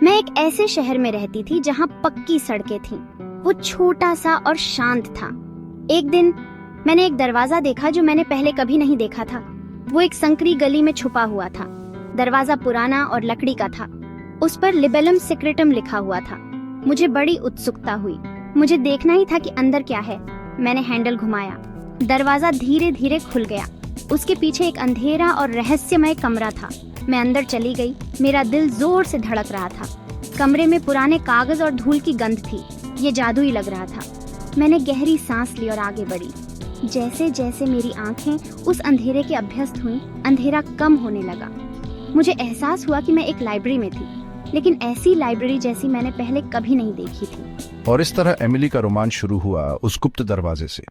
मैं एक ऐसे शहर में रहती थी जहाँ पक्की सड़कें थीं। वो छोटा सा और शांत था। एक दिन मैंने एक दरवाजा देखा जो मैंने पहले कभी नहीं देखा था। वो एक संकरी गली में छुपा हुआ था। दरवाजा पुराना और लकड़ी का था। उस पर लिबेलम सिक्रेटम लिखा हुआ था। मुझे बड़ी उत्सुकता हुई। मुझे देखना ही था कि अंदर क्या है। मैंने हैंडल घुमाया। दरवाजा धीरे धीरे खुल गया। उसके पीछे एक अंधेरा और रहस्यमय कमरा था। मैं अंदर चली गई। मेरा दिल जोर से धड़क रहा था। कमरे में पुराने कागज और धूल की गंध थी। ये जादुई लग रहा था। मैंने गहरी सांस ली और आगे बढ़ी। जैसे जैसे मेरी आंखें उस अंधेरे के अभ्यस्त हुईं, अंधेरा कम होने लगा। मुझे एहसास हुआ कि मैं एक लाइब्रेरी में थी, लेकिन ऐसी लाइब्रेरी जैसी मैंने पहले कभी नहीं देखी थी। और इस तरह एमिली का रोमांच शुरू हुआ उस गुप्त दरवाजे से।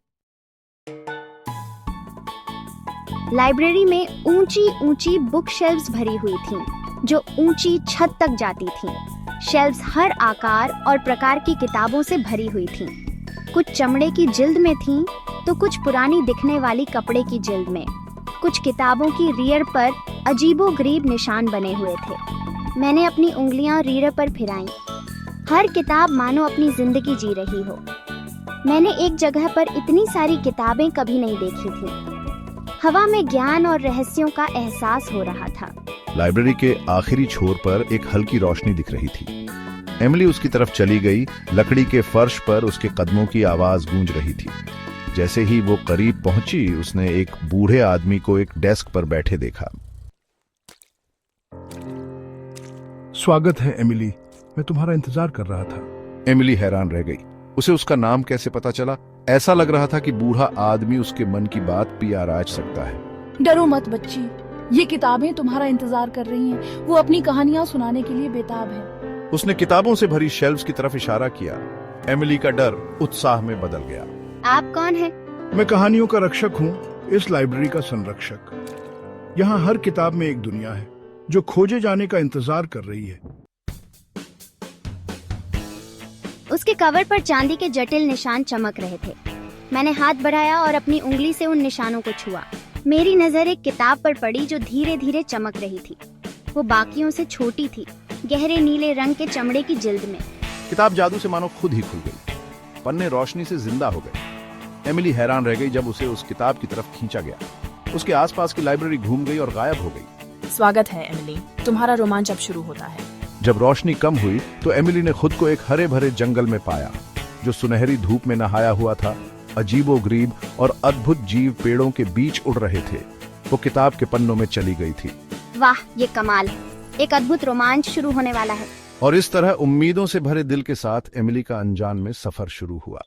लाइब्रेरी में ऊंची ऊंची बुक शेल्व्स भरी हुई थीं, जो ऊंची छत तक जाती थीं। शेल्व्स हर आकार और प्रकार की किताबों से भरी हुई थीं। कुछ चमड़े की जिल्द में थीं, तो कुछ पुरानी दिखने वाली कपड़े की जिल्द में। कुछ किताबों की रीढ़ पर अजीबोगरीब निशान बने हुए थे। मैंने अपनी उंगलियां रीढ़ पर फिराईं। हर किताब मानो अपनी जिंदगी जी रही हो। मैंने एक जगह पर इतनी सारी किताबें कभी नहीं देखी थी। हवा में ज्ञान और रहस्यों का एहसास हो रहा था। लाइब्रेरी के आखिरी छोर पर एक हल्की रोशनी दिख रही थी। एमिली उसकी तरफ चली गई। लकड़ी के फर्श पर उसके कदमों की आवाज गूंज रही थी। जैसे ही वो करीब पहुंची, उसने एक बूढ़े आदमी को एक डेस्क पर बैठे देखा। स्वागत है एमिली, मैं तुम्हारा इंतजार कर रहा था। एमिली हैरान रह गई। उसे उसका नाम कैसे पता चला? ऐसा लग रहा था कि बूढ़ा आदमी उसके मन की बात भी आराज सकता है। डरो मत बच्ची, ये किताबें तुम्हारा इंतजार कर रही हैं। वो अपनी कहानियां सुनाने के लिए बेताब है। उसने किताबों से भरी शेल्व्स की तरफ इशारा किया। एमिली का डर उत्साह में बदल गया। आप कौन हैं? मैं कहानियों का रक्षक हूँ, इस लाइब्रेरी का संरक्षक। यहाँ हर किताब में एक दुनिया है जो खोजे जाने का इंतजार कर रही है। उसके कवर पर चांदी के जटिल निशान चमक रहे थे। मैंने हाथ बढ़ाया और अपनी उंगली से उन निशानों को छुआ। मेरी नजर एक किताब पर पड़ी जो धीरे धीरे चमक रही थी। वो बाकियों से छोटी थी, गहरे नीले रंग के चमड़े की जिल्द में। किताब जादू से मानो खुद ही खुल गई। पन्ने रोशनी से जिंदा हो गए। एमिली हैरान रह गई जब उसे उस किताब की तरफ खींचा गया। उसके आसपास की लाइब्रेरी घूम गई और गायब हो गई। स्वागत है एमिली, तुम्हारा रोमांच अब शुरू होता है। जब रोशनी कम हुई तो एमिली ने खुद को एक हरे भरे जंगल में पाया, जो सुनहरी धूप में नहाया हुआ था। अजीबोगरीब और अद्भुत जीव पेड़ों के बीच उड़ रहे थे। वो किताब के पन्नों में चली गई थी। वाह, ये कमाल है। एक अद्भुत रोमांच शुरू होने वाला है। और इस तरह उम्मीदों से भरे दिल के साथ एमिली का अनजान में सफर शुरू हुआ।